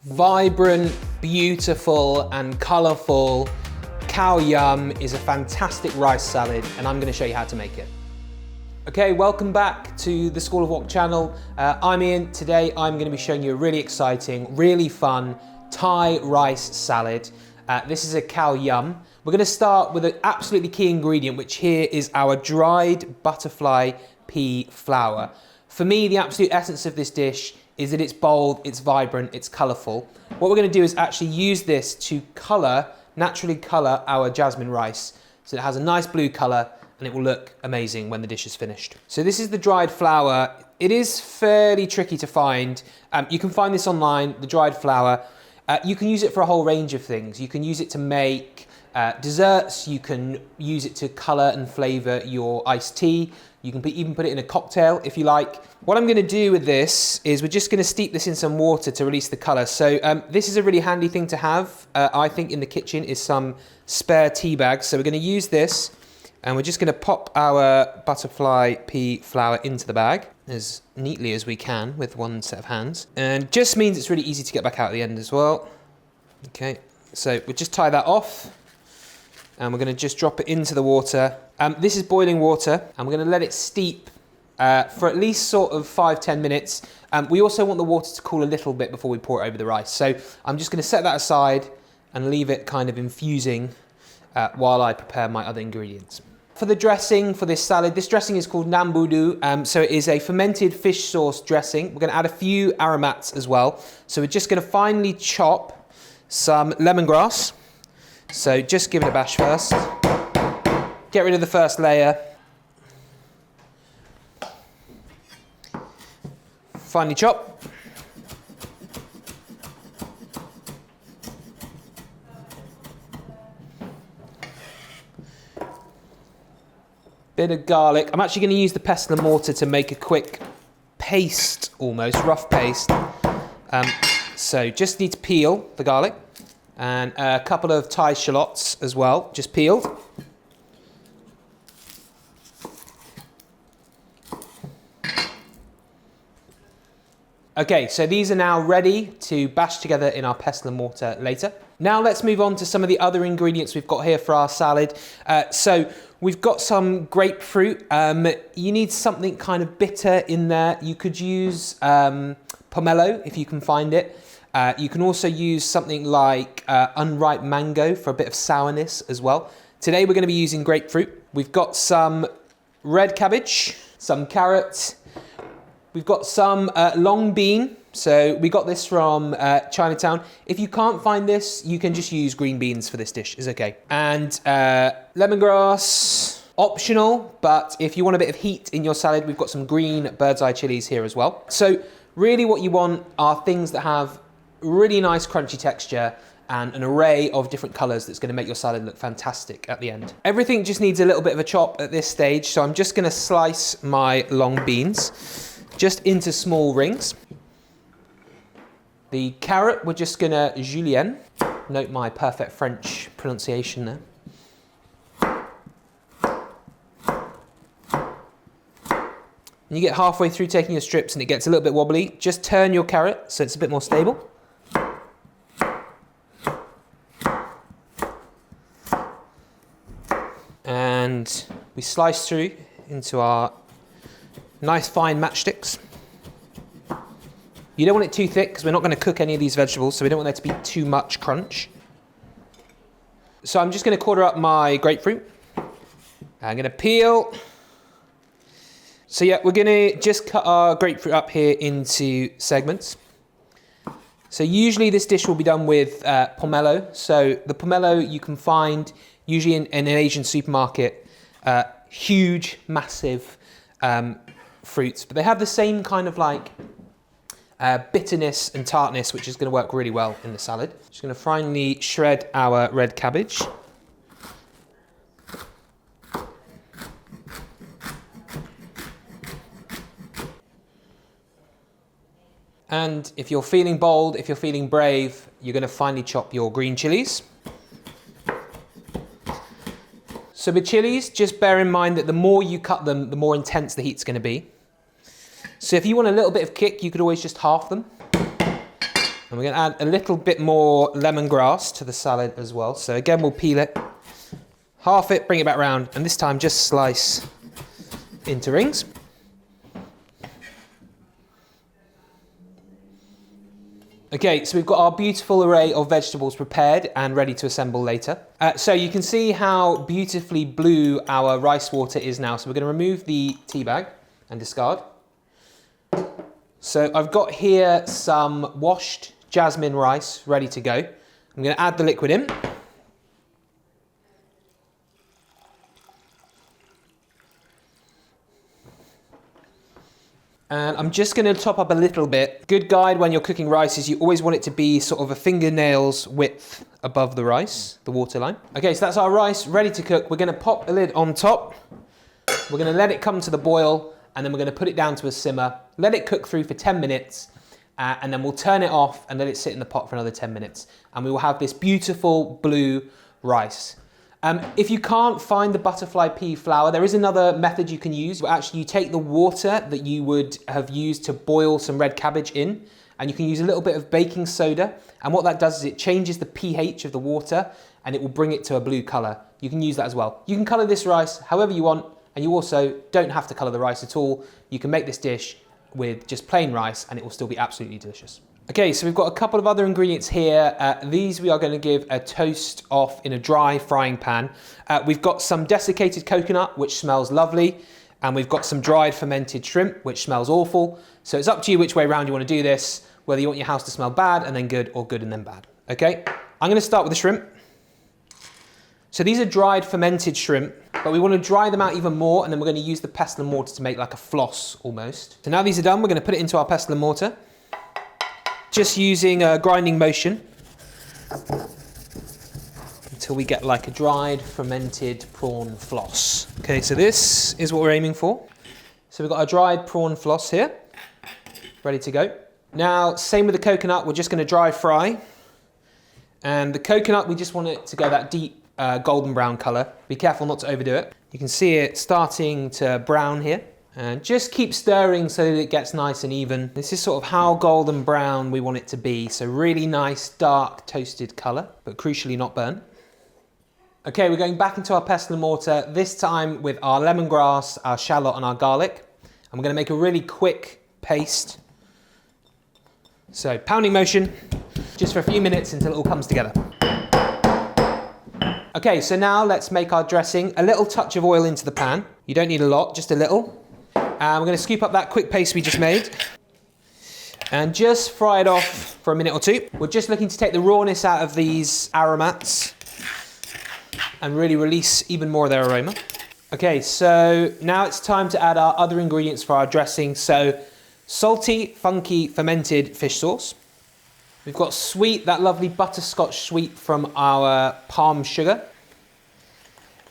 Vibrant, beautiful, and colorful Khao Yum is a fantastic rice salad, and I'm going to show you how to make it. Okay, welcome back to the School of Wok channel. I'm Ian. Today I'm going to be showing you a really exciting, really fun Thai rice salad. This is a Khao Yum. We're going to start with an absolutely key ingredient, which here is our dried butterfly pea flour. For me, the absolute essence of this dish is that it's bold, it's vibrant, it's colorful. What we're going to do is actually use this to naturally color our jasmine rice. So it has a nice blue color and it will look amazing when the dish is finished. So this is the dried flour. It is fairly tricky to find. You can find this online, the dried flour. You can use it for a whole range of things. You can use it to make desserts. You can use it to color and flavor your iced tea. You can even put it in a cocktail if you like. What I'm going to do with this is we're just going to steep this in some water to release the color. So this is a really handy thing to have, I think, in the kitchen is some spare tea bags. So we're going to use this and we're just going to pop our butterfly pea flour into the bag as neatly as we can with one set of hands. And just means it's really easy to get back out at the end as well. Okay, so we'll just tie that off and we're going to just drop it into the water. This is boiling water and we're going to let it steep for at least sort of 5-10 minutes. We also want the water to cool a little bit before we pour it over the rice. So I'm just going to set that aside and leave it kind of infusing while I prepare my other ingredients. For the dressing for this salad, this dressing is called Nam Budoo. So it is a fermented fish sauce dressing. We're going to add a few aromatics as well. So we're just going to finely chop some lemongrass. So just give it a bash first. Get rid of the first layer. Finely chop. Bit of garlic. I'm actually going to use the pestle and mortar to make a quick paste, almost rough paste. So just need to peel the garlic. And a couple of Thai shallots as well, just peeled. Okay, so these are now ready to bash together in our pestle and mortar later. Now let's move on to some of the other ingredients we've got here for our salad. So we've got some grapefruit. You need something kind of bitter in there. You could use pomelo if you can find it. You can also use something like unripe mango for a bit of sourness as well. Today we're going to be using grapefruit. We've got some red cabbage, some carrot. We've got some long bean. So we got this from Chinatown. If you can't find this, you can just use green beans for this dish, it's okay. And lemongrass, optional, but if you want a bit of heat in your salad, we've got some green bird's eye chilies here as well. So really what you want are things that have really nice crunchy texture and an array of different colors that's going to make your salad look fantastic at the end. Everything just needs a little bit of a chop at this stage, so I'm just going to slice my long beans just into small rings. The carrot, we're just going to julienne. Note my perfect French pronunciation there. You get halfway through taking your strips and it gets a little bit wobbly. Just turn your carrot so it's a bit more stable. And we slice through into our nice fine matchsticks. You don't want it too thick because we're not going to cook any of these vegetables, so we don't want there to be too much crunch. So I'm just going to quarter up my grapefruit. I'm going to peel. So yeah, we're going to just cut our grapefruit up here into segments. So usually this dish will be done with pomelo. So the pomelo you can find usually in an Asian supermarket, huge, massive fruits, but they have the same kind of like bitterness and tartness, which is going to work really well in the salad. Just going to finely shred our red cabbage. And if you're feeling bold, if you're feeling brave, you're going to finely chop your green chillies. So with chillies, just bear in mind that the more you cut them, the more intense the heat's going to be. So if you want a little bit of kick, you could always just half them. And And we're gonna add a little bit more lemongrass to the salad as well. So again, we'll peel it, half it, bring it back around, and this time just slice into rings. Okay, so we've got our beautiful array of vegetables prepared and ready to assemble later. So you can see how beautifully blue our rice water is now. So we're gonna remove the tea bag and discard. So I've got here some washed jasmine rice ready to go. I'm gonna add the liquid in. And I'm just gonna top up a little bit. Good guide when you're cooking rice is you always want it to be sort of a fingernail's width above the rice, the water line. Okay, so that's our rice ready to cook. We're gonna pop the lid on top. We're gonna let it come to the boil, and then we're gonna put it down to a simmer. Let it cook through for 10 minutes, and then we'll turn it off and let it sit in the pot for another 10 minutes. And we will have this beautiful blue rice. If you can't find the butterfly pea flour, there is another method you can use. Actually, you take the water that you would have used to boil some red cabbage in, and you can use a little bit of baking soda. And what that does is it changes the pH of the water, and it will bring it to a blue color. You can use that as well. You can color this rice however you want, and you also don't have to color the rice at all. You can make this dish with just plain rice, and it will still be absolutely delicious. Okay, so we've got a couple of other ingredients here. These we are going to give a toast off in a dry frying pan. We've got some desiccated coconut, which smells lovely, and we've got some dried fermented shrimp, which smells awful. So it's up to you which way around you want to do this, whether you want your house to smell bad and then good, or good and then bad. Okay, I'm going to start with the shrimp. So these are dried fermented shrimp, but we want to dry them out even more, and then we're going to use the pestle and mortar to make like a floss almost. So now these are done, we're going to put it into our pestle and mortar. Just using a grinding motion until we get like a dried fermented prawn floss. Okay, so this is what we're aiming for. So we've got our dried prawn floss here, ready to go. Now, same with the coconut, we're just going to dry fry. And the coconut, we just want it to go that deep golden brown color. Be careful not to overdo it. You can see it starting to brown here. And just keep stirring so that it gets nice and even. This is sort of how golden brown we want it to be. So really nice, dark, toasted color, but crucially not burnt. Okay, we're going back into our pestle and mortar, this time with our lemongrass, our shallot, and our garlic. And we're gonna make a really quick paste. So pounding motion, just for a few minutes until it all comes together. Okay, so now let's make our dressing. A little touch of oil into the pan. You don't need a lot, just a little. And we're going to scoop up that quick paste we just made and just fry it off for a minute or two. We're just looking to take the rawness out of these aromats and really release even more of their aroma. Okay, so now it's time to add our other ingredients for our dressing. So salty, funky, fermented fish sauce. We've got sweet, that lovely butterscotch sweet from our palm sugar.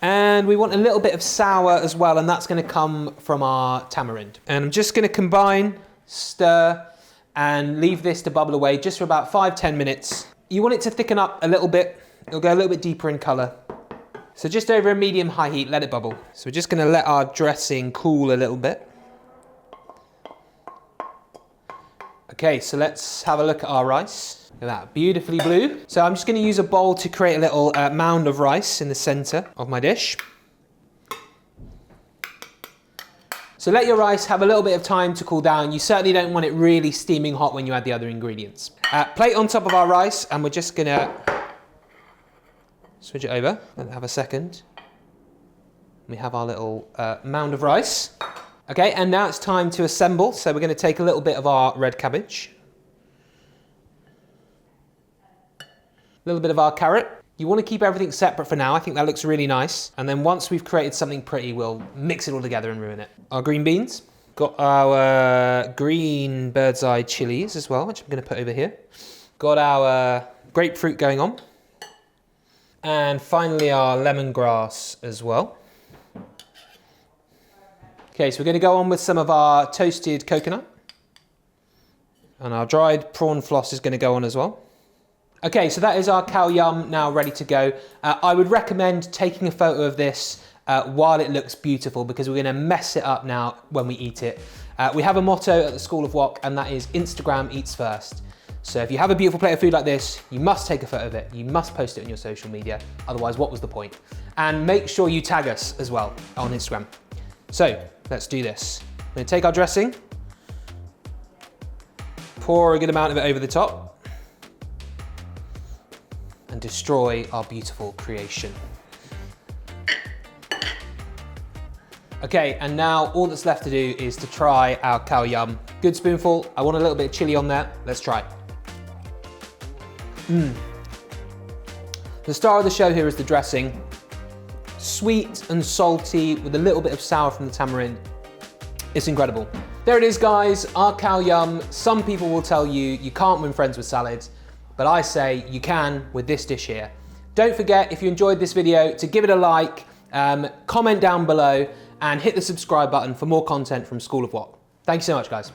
And we want a little bit of sour as well, and that's going to come from our tamarind. And I'm just going to combine, stir, and leave this to bubble away just for about 5-10 minutes. You want it to thicken up a little bit. It'll go a little bit deeper in color. So just over a medium-high heat, let it bubble. So we're just going to let our dressing cool a little bit. Okay, so let's have a look at our rice. Look at that, beautifully blue. So I'm just going to use a bowl to create a little mound of rice in the center of my dish. So let your rice have a little bit of time to cool down. You certainly don't want it really steaming hot when you add the other ingredients. Plate on top of our rice, and we're just going to switch it over. Let it have a second. We have our little mound of rice. Okay, and now it's time to assemble. So we're going to take a little bit of our red cabbage. A little bit of our carrot. You want to keep everything separate for now. I think that looks really nice. And then once we've created something pretty, we'll mix it all together and ruin it. Our green beans. Got our green bird's eye chillies as well, which I'm going to put over here. Got our grapefruit going on. And finally our lemongrass as well. Okay, so we're going to go on with some of our toasted coconut. And our dried prawn floss is going to go on as well. Okay, so that is our Khao Yum now ready to go. I would recommend taking a photo of this while it looks beautiful, because we're going to mess it up now when we eat it. We have a motto at the School of Wok, and that is Instagram eats first. So if you have a beautiful plate of food like this, you must take a photo of it. You must post it on your social media. Otherwise, what was the point? And make sure you tag us as well on Instagram. So let's do this. We're gonna take our dressing, pour a good amount of it over the top, and destroy our beautiful creation. Okay, and now all that's left to do is to try our Khao Yum. Good spoonful. I want a little bit of chili on there. Let's try. The star of the show here is the dressing. Sweet and salty with a little bit of sour from the tamarind. It's incredible. There it is, guys, our Khao Yum. Some people will tell you you can't win friends with salads, but I say you can with this dish here. Don't forget, if you enjoyed this video, to give it a like, comment down below, and hit the subscribe button for more content from School of Wok. Thank you so much, guys.